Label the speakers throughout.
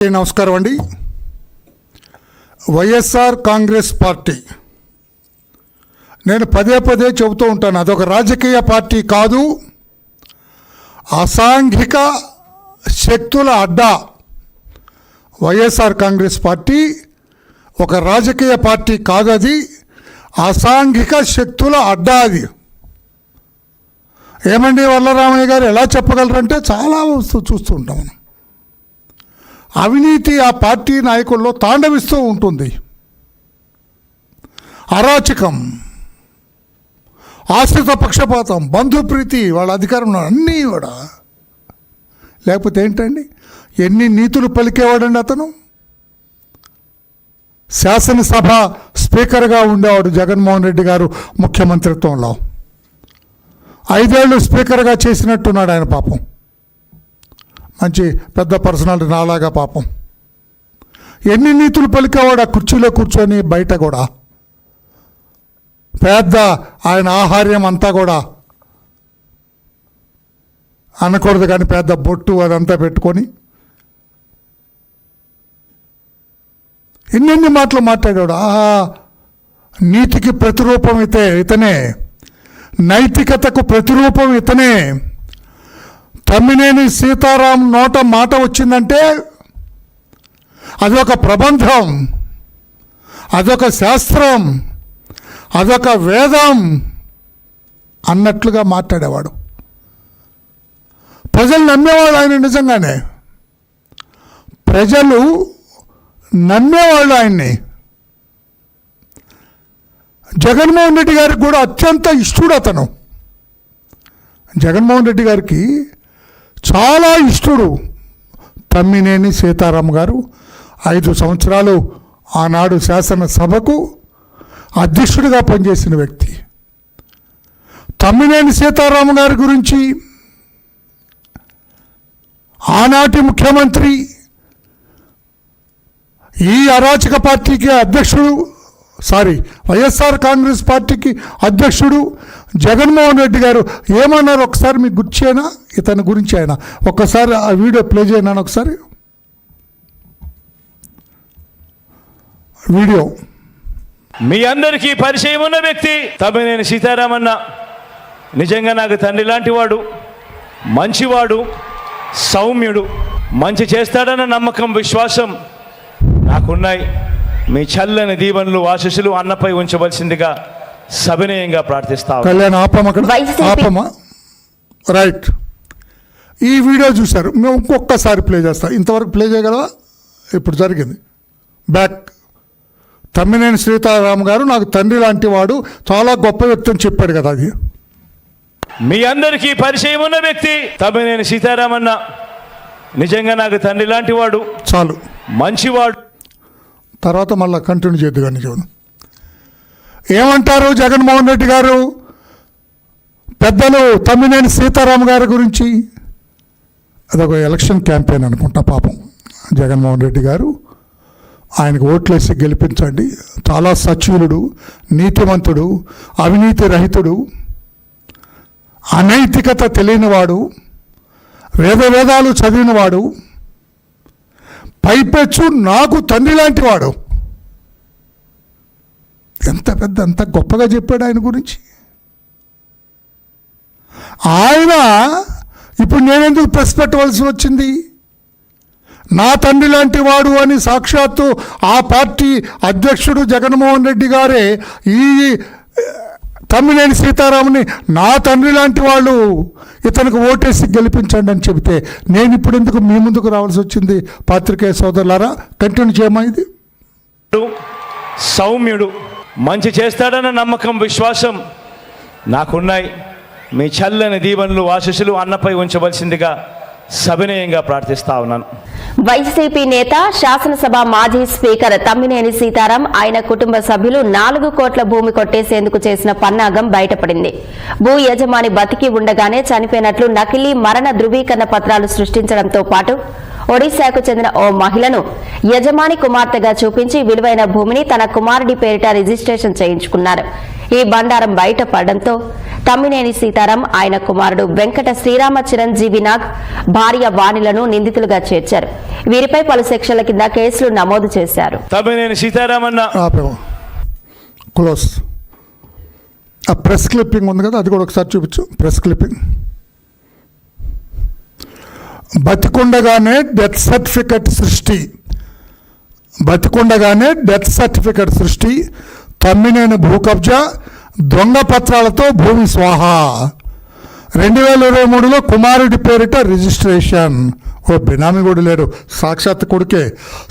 Speaker 1: నమస్కారం అండి. వైఎస్ఆర్ కాంగ్రెస్ పార్టీ నేను పదే పదే చెబుతూ ఉంటాను, అదొక రాజకీయ పార్టీ కాదు, అసాంఘిక శక్తుల అడ్డా. వైఎస్ఆర్ కాంగ్రెస్ పార్టీ ఒక రాజకీయ పార్టీ కాదు, అది అసాంఘిక శక్తుల అడ్డా. అది ఏమండి వల్లరామయ్య గారు ఎలా చెప్పగలరంటే చాలా చూస్తూ ఉంటాం మనం. అవినీతి ఆ పార్టీ నాయకుల్లో తాండవిస్తూ ఉంటుంది. అరాచకం, ఆశ్రిత పక్షపాతం, బంధుప్రీతి, వాళ్ళ అధికారంలో అన్నీ కూడా. లేకపోతే ఏంటండి, ఎన్ని నీతులు పలికేవాడండి అతను. శాసనసభ స్పీకర్గా ఉండేవాడు జగన్మోహన్ రెడ్డి గారు ముఖ్యమంత్రిత్వంలో. 5 ఏళ్ళు స్పీకర్గా చేసినట్టున్నాడు ఆయన. పాపం మంచి పెద్ద పర్సనాలిటీ నాలాగా. పాపం ఎన్ని నీతులు పలికేవాడు ఆ కుర్చీలో కూర్చొని. బయట కూడా పెద్ద ఆయన ఆహార్యం అంతా కూడా అనకూడదు కానీ పెద్ద బొట్టు అదంతా పెట్టుకొని ఎన్నెన్ని మాటలు మాట్లాడాడు. నీతికి ప్రతిరూపం ఇతనే, నైతికతకు ప్రతిరూపం ఇతనే. తమ్మినేని సీతారాం నోట మాట వచ్చిందంటే అదొక ప్రబంధం, అదొక శాస్త్రం, అదొక వేదం అన్నట్లుగా మాట్లాడేవాడు. ప్రజలు నమ్మేవాళ్ళు ఆయన. నిజంగానే ప్రజలు నమ్మేవాళ్ళు ఆయన్ని. జగన్మోహన్ రెడ్డి గారికి కూడా అత్యంత ఇష్టడు అతను. జగన్మోహన్ రెడ్డి గారికి చాలా ఇష్టడు తమ్మినేని సీతారాం గారు. 5 సంవత్సరాలు ఆనాడు శాసనసభకు అధ్యక్షుడిగా పనిచేసిన వ్యక్తి. తమ్మినేని సీతారాం గారి గురించి ఆనాటి ముఖ్యమంత్రి, ఈ అరాచక పార్టీకి అధ్యక్షుడు, వైఎస్ఆర్ కాంగ్రెస్ పార్టీకి అధ్యక్షుడు జగన్మోహన్ రెడ్డి గారు ఏమన్నారు ఒకసారి మీకు గుర్చేనా ఇతని గురించి? ఆయన ఒక్కసారి ఆ వీడియో ప్లే చేయనా ఒకసారి. వీడియో.
Speaker 2: మీ అందరికీ పరిచయం ఉన్న వ్యక్తి తమ్మినేని సీతారామన్న. నిజంగా నాకు తండ్రి లాంటి వాడు, మంచివాడు, సౌమ్యుడు. మంచి చేస్తాడన్న నమ్మకం, విశ్వాసం నాకున్నాయి. మీ చల్లని దీవెనలు, ఆశీస్సులు అన్నపై ఉంచవలసిందిగా సవినయంగా ప్రార్థిస్తాను.
Speaker 1: కళ్యాణ్ ఆపమా. రైట్, ఈ వీడియో చూశారు. మేము ఇంకొకసారి ప్లే చేస్తాం. ఇంతవరకు ప్లే చేయగలవా? ఇప్పుడు జరిగింది. బ్యాక్. తమ్మినేని సీతారాం గారు నాకు తండ్రి లాంటి వాడు, చాలా గొప్ప వ్యక్తి అని చెప్పాడు కదా. అది
Speaker 2: మీ అందరికీ పరిచయం ఉన్న వ్యక్తి తమ్మినేని సీతారామన్న. నిజంగా నాకు తండ్రి లాంటి వాడు,
Speaker 1: చాలు,
Speaker 2: మంచివాడు.
Speaker 1: తర్వాత మళ్ళీ కంటిన్యూ చేద్దు కానీ చూడు. ఏమంటారు జగన్మోహన్ రెడ్డి గారు పెద్దలు తమ్మినేని సీతారాం గారి గురించి? అదొక ఎలక్షన్ క్యాంపెయిన్ అనుకుంటా. పాపం జగన్మోహన్ రెడ్డి గారు ఆయనకు ఓట్లేసి గెలిపించండి, చాలా సచ్యులుడు, నీతిమంతుడు, అవినీతి రహితుడు, అనైతికత తెలియనివాడు, వేదాలు చదివినవాడు, పైపెచ్చు నాకు తండ్రి లాంటి వాడు. ఎంత గొప్పగా చెప్పాడు ఆయన గురించి. ఆయన ఇప్పుడు నేనెందుకు ప్రెస్ పెట్టవలసి వచ్చింది? నా తండ్రి లాంటి వాడు అని సాక్షాత్తు ఆ పార్టీ అధ్యక్షుడు జగన్మోహన్ రెడ్డి గారే ఈ తమ్మినేని సీతారాముని నా తండ్రి లాంటి వాళ్ళు, ఇతనికి ఓటేసి గెలిపించండి అని చెబితే నేను ఇప్పుడు ఎందుకు మీ ముందుకు రావాల్సి వచ్చింది? పాత్రికేయ సోదరులారా, కంటిన్యూ చేయమా. ఇది
Speaker 2: సౌమ్యుడు, మంచి చేస్తాడన్న నమ్మకం, విశ్వాసం నాకున్నాయి. మీ చల్లని దీవెనలు, ఆశీస్సులు అన్నపై ఉంచవలసిందిగా సవినయంగా ప్రార్థిస్తా ఉన్నాను.
Speaker 3: వైసీపీ నేత, శాసనసభ మాజీ స్పీకర్ తమ్మినేని సీతారాం, ఆయన కుటుంబ సభ్యులు 4 కోట్ల భూమి కొట్టేసేందుకు చేసిన పన్నాగం బయటపడింది. భూ యజమాని బతికి ఉండగానే చనిపోయినట్లు నకిలీ మరణ ధృవీకరణ పత్రాలు సృష్టించడంతో పాటు ఒడిశాకు చెందిన ఓ మహిళను యజమాని కుమార్తెగా చూపించి విలువైన భూమిని తన కుమారుడి పేరిట రిజిస్ట్రేషన్ చేయించుకున్నారు. ఈ బండారం బయటపడడంతో తమ్మినేని సీతారాం, ఆయన కుమారుడు వెంకట శ్రీరామ చిరంజీవి నాగ్, భార్య వాణిలను నిందితులుగా చేర్చారు. వీరిపై పలు సెక్షన్ల కింద కేసులు నమోదు చేశారు.
Speaker 2: తమ్మినేని సీతారామన్న
Speaker 1: క్లోజ్. ఆ ప్రెస్ క్లిప్పింగ్ ఉంది కదా, అది కూడా ఒకసారి చూపించు. Press clipping. బతికుండగానే డెత్ సర్టిఫికెట్ సృష్టి, బతికుండగానే డెత్ సర్టిఫికెట్ సృష్టి, తమ్మినేని భూ కబ్జా, దొంగ పత్రాలతో భూమి స్వాహా, 2023లో కుమారుడి పేరిట రిజిస్ట్రేషన్. ఓ బినామీ కూడా లేడు, సాక్షాత్ కొడుకే.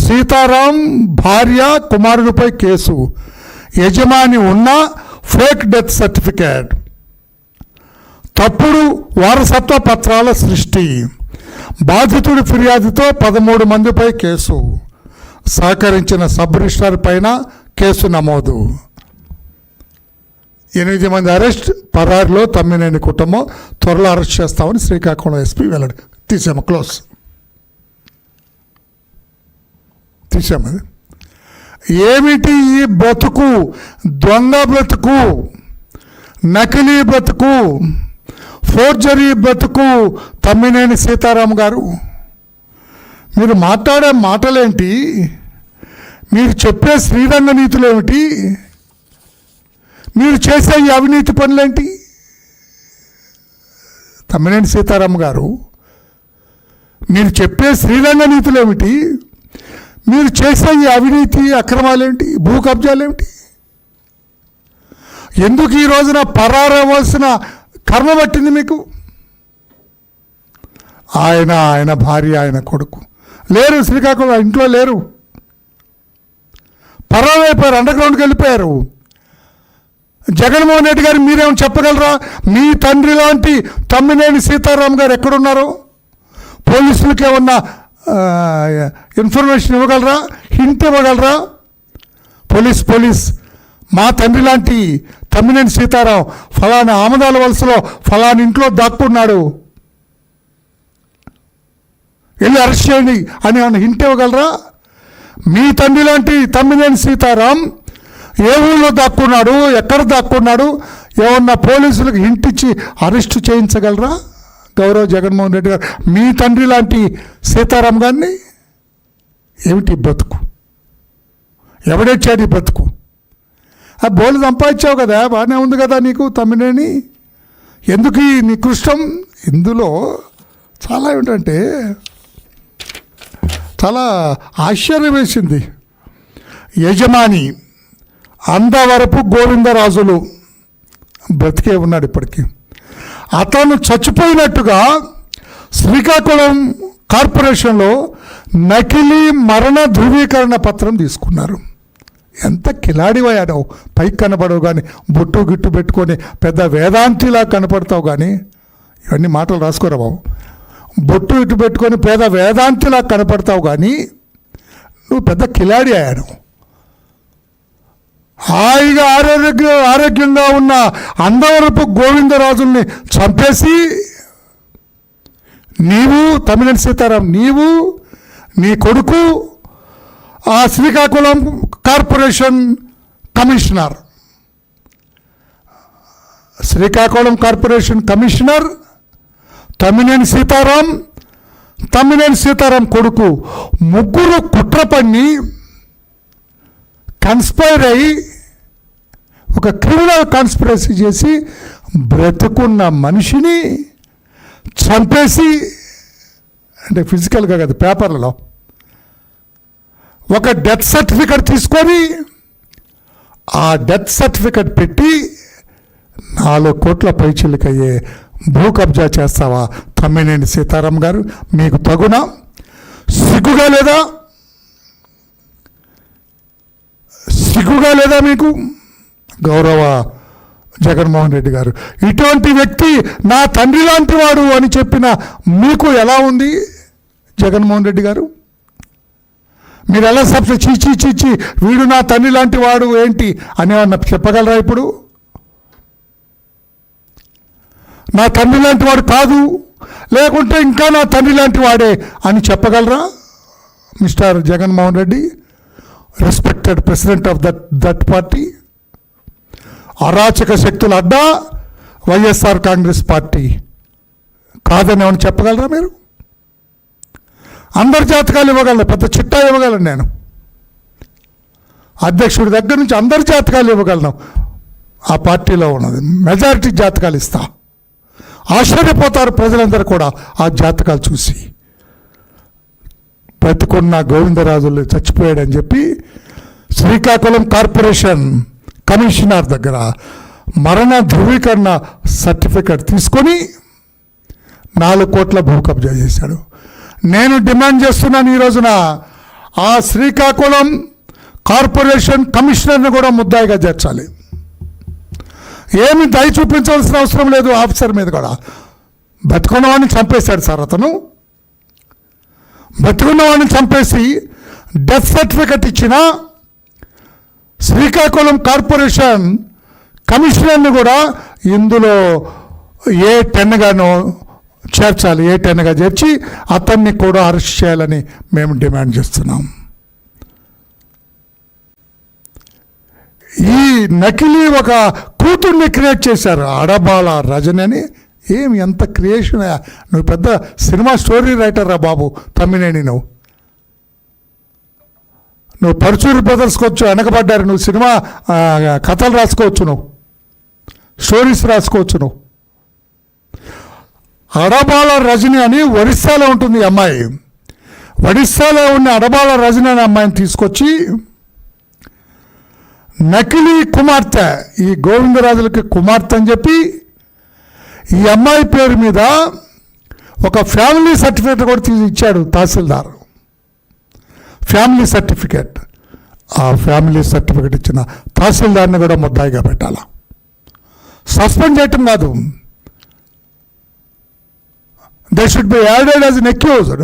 Speaker 1: సీతారాం భార్య కుమారుడిపై కేసు, యజమాని ఉన్న ఫేక్ డెత్ సర్టిఫికేట్, తప్పుడు వారసత్వ పత్రాల సృష్టి, బాధితుడి ఫిర్యాదుతో 13 మందిపై కేసు, సహకరించిన సబ్ రిజిస్ట్రార్ పైన కేసు నమోదు. 8 మంది అరెస్ట్, పరారులో తమ్మినేని కుటుంబం. త్వరలో అరెస్ట్ చేస్తామని శ్రీకాకుళం ఎస్పీ వెల్లడి. తీసాము, క్లోజ్. తీసాము. ఏమిటి ఈ బతుకు? దొంగ బతుకు, నకిలీ బతుకు, ఫోర్జరీ బతుకు. తమ్మినేని సీతారాం గారు, మీరు మాట్లాడే మాటలేంటి? మీరు చెప్పే శ్రీరంగ నీతులు ఏమిటి? మీరు చేసే ఈ అవినీతి పనులేంటి? తమ్మినేని సీతారాం గారు, మీరు చెప్పే శ్రీరంగ నీతులు ఏమిటి? మీరు చేసే ఈ అవినీతి అక్రమాలేంటి? భూ కబ్జాలేమిటి? ఎందుకు ఈ రోజున పరారవలసిన కర్మ పట్టింది మీకు? ఆయన భార్య, ఆయన కొడుకు లేరు, శ్రీకాకుళం ఇంట్లో లేరు, పరారైపోయారు, అండర్ గ్రౌండ్కి వెళ్ళిపోయారు. జగన్మోహన్ రెడ్డి గారు మీరేమైనా చెప్పగలరా? మీ తండ్రి లాంటి తమ్మినేని సీతారాం గారు ఎక్కడున్నారో పోలీసులకి ఏమన్నా ఇన్ఫర్మేషన్ ఇవ్వగలరా? హింట్ ఇవ్వగలరా? పోలీస్ మా తండ్రి లాంటి తమ్మినేని సీతారాం ఫలానా ఆమదాల వలసలో ఫలానా ఇంట్లో దాక్కున్నాడు, వెళ్ళి అరెస్ట్ చేయండి అని ఏమన్నా హింట్ ఇవ్వగలరా? మీ తండ్రి లాంటి తమ్మినేని సీతారాం ఏ ఊళ్ళో దాక్కున్నాడు, ఎక్కడ దాక్కున్నాడు, ఏమన్నా పోలీసులకు హింట్ ఇచ్చి అరెస్టు చేయించగలరా? గౌరవ జగన్మోహన్ రెడ్డి గారు మీ తండ్రి లాంటి సీతారాం గారిని. ఏమిటి బతుకు? ఎవడెచ్చాడు ఈ బతుకు? ఆ బోలు సంపాదించావు కదా, బాగానే ఉంది కదా నీకు తమ్మినేని. ఎందుకు ఈ నికృష్టం? ఇందులో చాలా ఏమిటంటే చాలా ఆశ్చర్యం వేసింది. యజమాని అందవరపు గోవిందరాజులు బ్రతికే ఉన్నాడు ఇప్పటికీ. అతను చచ్చిపోయినట్టుగా శ్రీకాకుళం కార్పొరేషన్లో నకిలీ మరణ ధృవీకరణ పత్రం తీసుకున్నారు. ఎంత కిలాడివయ్యాడో, పైకి కనపడవు కానీ బొట్టు గిట్టు పెట్టుకొని పెద్ద వేదాంతిలా కనపడతావు కానీ, ఇవన్నీ మాటలు రాసుకోరా బాబు. బొట్టు ఇటు పెట్టుకొని పేద వేదాంతిలా కనపడతావు కానీ నువ్వు పెద్ద కిలాడి అయ్యాను. హాయిగా ఆరోగ్యంగా ఉన్న అందవరపు గోవిందరాజుల్ని చంపేసి నీవు తమ్మినేని సీతారాం, నీవు నీ కొడుకు ఆ Srikakulam corporation commissioner, Srikakulam corporation commissioner Tammineni Sitaram కొడుకు ముగ్గురు కుట్ర పన్ని కన్స్పైర్ అయ్యి ఒక క్రిమినల్ కాన్స్పిరసీ చేసి బ్రతుకున్న మనిషిని చంపేసి, అంటే ఫిజికల్గా కాదు పేపర్లలో, ఒక డెత్ సర్టిఫికెట్ తీసుకొని ఆ డెత్ సర్టిఫికెట్ పెట్టి 4 కోట్ల పైచిలకయ్యే భూ కబ్జా చేస్తావా తమ్మినేని సీతారాం గారు? మీకు తగునా? సిగ్గుగా లేదా మీకు? గౌరవ జగన్మోహన్ రెడ్డి గారు, ఇటువంటి వ్యక్తి నా తండ్రి లాంటి వాడు అని చెప్పిన మీకు ఎలా ఉంది జగన్మోహన్ రెడ్డి గారు? మీరు ఎలా చీచి వీడు నా తండ్రి లాంటి వాడు ఏంటి అనేవన్నా చెప్పగలరా? ఇప్పుడు నా తండ్రి లాంటి వాడు కాదు, లేకుంటే ఇంకా నా తండ్రి లాంటి వాడే అని చెప్పగలరా mister Jaganmohan Reddy, respected president of that party? అరాచక శక్తుల అడ్డా, వైఎస్ఆర్ కాంగ్రెస్ పార్టీ కాదని ఏమైనా చెప్పగలరా మీరు? అందరి జాతకాలు ఇవ్వగలను, పెద్ద చిట్టా ఇవ్వగలను నేను. అధ్యక్షుడి దగ్గర నుంచి అందరి జాతకాలు ఇవ్వగలను. ఆ పార్టీలో ఉన్నది మెజారిటీ జాతకాలు ఇస్తా. ఆశ్చర్యపోతారు ప్రజలందరూ కూడా ఆ జాతకాలు చూసి. బ్రతికున్న గోవిందరాజులు చచ్చిపోయాడని చెప్పి శ్రీకాకుళం కార్పొరేషన్ కమిషనర్ దగ్గర మరణ ధృవీకరణ సర్టిఫికెట్ తీసుకొని 4 కోట్ల భూ కబ్జా చేశాడు. నేను డిమాండ్ చేస్తున్నాను ఈ రోజున ఆ శ్రీకాకుళం కార్పొరేషన్ కమిషనర్ని కూడా ముద్దాయిగా చేర్చాలి. ఏమి దయ చూపించాల్సిన అవసరం లేదు ఆఫీసర్ మీద కూడా. బతుకున్నవాడిని చంపేశాడు సార్ అతను. బతుకున్నవాడిని చంపేసి డెత్ సర్టిఫికెట్ ఇచ్చిన శ్రీకాకుళం కార్పొరేషన్ కమిషనర్ని కూడా ఇందులో A10గానో చేర్చాలి. A10గా చేర్చి అతన్ని కూడా అరెస్ట్ చేయాలని మేము డిమాండ్ చేస్తున్నాం. ఈ నకిలీ ఒక కూతుర్ని క్రియేట్ చేశారు, అడబాల రజని అని. ఏమి ఎంత క్రియేషన్! నువ్వు పెద్ద సినిమా స్టోరీ రైటర్ రా బాబు తమ్మినేని. నువ్వు పరుచూరి బ్రదర్స్కి వచ్చు, వెనకబడ్డారు. నువ్వు సినిమా కథలు రాసుకోవచ్చు, నువ్వు స్టోరీస్ రాసుకోవచ్చు. నువ్వు అడబాల రజని అని ఒరిస్సాలో ఉంటుంది ఈ అమ్మాయి. ఒడిస్సాలో ఉన్న అడబాల రజని అనే అమ్మాయిని తీసుకొచ్చి నకిలీ కుమార్తె, ఈ గోవిందరాజులకి కుమార్తె అని చెప్పి ఈ అమ్మాయి పేరు మీద ఒక ఫ్యామిలీ సర్టిఫికేట్ కూడా తీసి ఇచ్చాడు తహసీల్దార్. Family certificate. ఆ ఫ్యామిలీ సర్టిఫికేట్ ఇచ్చిన తహసీల్దార్ని కూడా ముద్దాయిగా పెట్టాలి. సస్పెండ్ చేయటం కాదు, they should be added as an accused.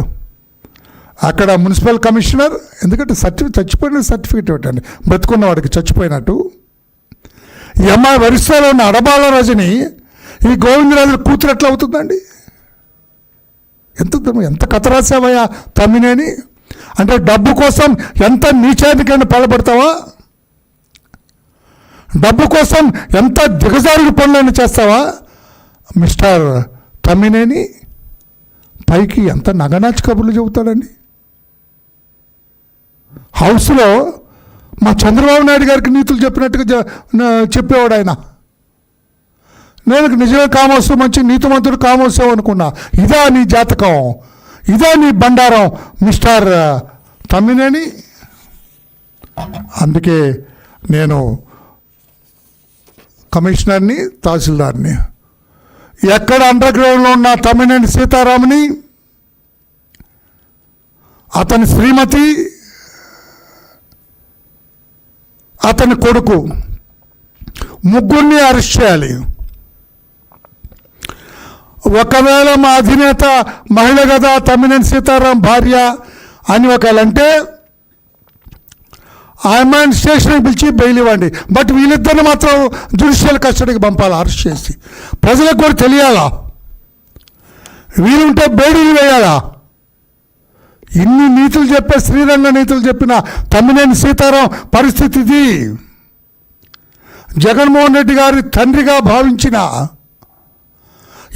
Speaker 1: అక్కడ మున్సిపల్ కమిషనర్, ఎందుకంటే చచ్చిపోయిన సర్టిఫికేట్ పెట్టండి, బ్రతుకున్న వాడికి చచ్చిపోయినట్టు. ఈ అమ్మాయి ఒరిస్సాలో ఉన్న అడబాల రజని ఈ గోవిందరాజుల కూతురు ఎట్లా అవుతుందండి? ఎంత కథ రాసావయ్యా తమ్మినేని. అంటే డబ్బు కోసం ఎంత నీచానికైనా పాల్పడతావా? డబ్బు కోసం ఎంత దిగజారుడు పనులైనా చేస్తావా మిస్టర్ తమ్మినేని? పైకి ఎంత నగనాచి కబుర్లు చెబుతాడండి. హౌస్లో మా చంద్రబాబు నాయుడు గారికి నీతులు చెప్పినట్టుగా చెప్పేవాడు ఆయన. నేను నిజమే కామోత్సవం, మంచి నీతిమంతుడు కామోత్సవం అనుకున్నా. ఇదా నీ జాతకం, ఇదా నీ బండారం మిస్టర్ తమ్మినేని. అందుకే నేను కమిషనర్ని, తహసీల్దార్ని, ఎక్కడ అండర్ గ్రౌండ్లో ఉన్న తమ్మినేని సీతారాముని, అతని శ్రీమతి, అతని కొడుకు, ముగ్గురిని అరెస్ట్ చేయాలి. ఒకవేళ మా అధినేత మహిళ కదా తమ్మినేని సీతారాం భార్య అని ఒకవేళంటే ఆమె స్టేషన్కి పిలిచి బెయిల్ ఇవ్వండి. బట్ వీళ్ళిద్దరిని మాత్రం జ్యుడిషియల్ కస్టడీకి పంపాలి అరెస్ట్ చేసి. ప్రజలకు కూడా తెలియాలా, వీలుంటే బెయిల్ వేయాలా. ఇన్ని నీతులు చెప్పే, శ్రీరంగ నీతులు చెప్పిన తమ్మినేని సీతారాం పరిస్థితి ఇది. జగన్మోహన్ రెడ్డి గారి తండ్రిగా భావించిన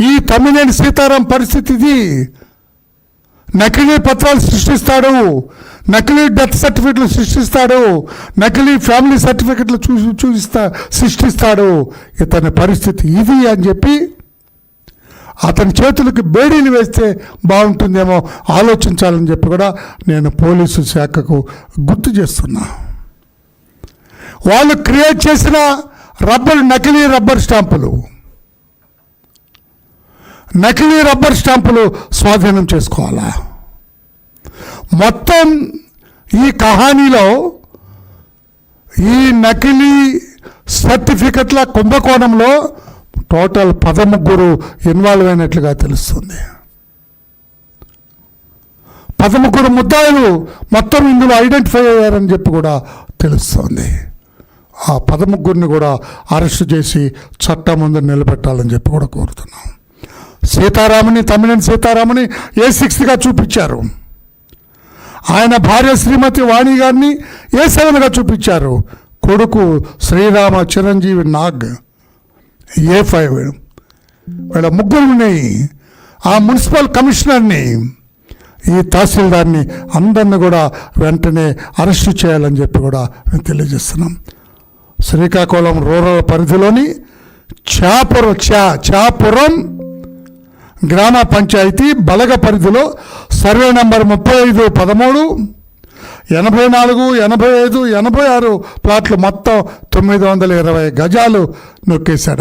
Speaker 1: ఈ తమ్మినేని సీతారాం పరిస్థితి ఇది. నకిలీ పత్రాలు సృష్టిస్తాడు, నకిలీ డెత్ సర్టిఫికెట్లు సృష్టిస్తాడు, నకిలీ ఫ్యామిలీ సర్టిఫికెట్లు సృష్టిస్తాడు. ఇతని పరిస్థితి ఇది అని చెప్పి అతని చేతులకి బేడీలు వేస్తే బాగుంటుందేమో ఆలోచించాలని చెప్పి కూడా నేను పోలీసు శాఖకు గుర్తు చేస్తున్నా. వాళ్ళు క్రియేట్ చేసిన నకిలీ రబ్బర్ స్టాంపులు స్వాధీనం చేసుకోవాలా. మొత్తం ఈ కహానీలో ఈ నకిలీ సర్టిఫికెట్ల కుంభకోణంలో టోటల్ 13 ఇన్వాల్వ్ అయినట్లుగా తెలుస్తుంది. 13 ముద్దాయిలు మొత్తం ఇందులో ఐడెంటిఫై అయ్యారని చెప్పి కూడా తెలుస్తుంది. ఆ 13ని కూడా అరెస్టు చేసి చట్టం ముందు నిలబెట్టాలని చెప్పి కూడా కోరుతున్నాం. తమ్మినేని సీతారాముని A6గా చూపించారు. ఆయన భార్య శ్రీమతి వాణి గారిని A7గా చూపించారు. కొడుకు శ్రీరామ చిరంజీవి నాగ్ A5. వీళ్ళ ముగ్గురిని, ఆ మున్సిపల్ కమిషనర్ని, ఈ తహసీల్దార్ని అందరిని కూడా వెంటనే అరెస్టు చేయాలని చెప్పి కూడా మేము తెలియజేస్తున్నాం. శ్రీకాకుళం రూరల్ పరిధిలోని చాపురం గ్రామ పంచాయతీ బలగ పరిధిలో సర్వే నంబర్ 3513, 84, 85, 86 ప్లాట్లు మొత్తం 920 గజాలు నొక్కేశాడు.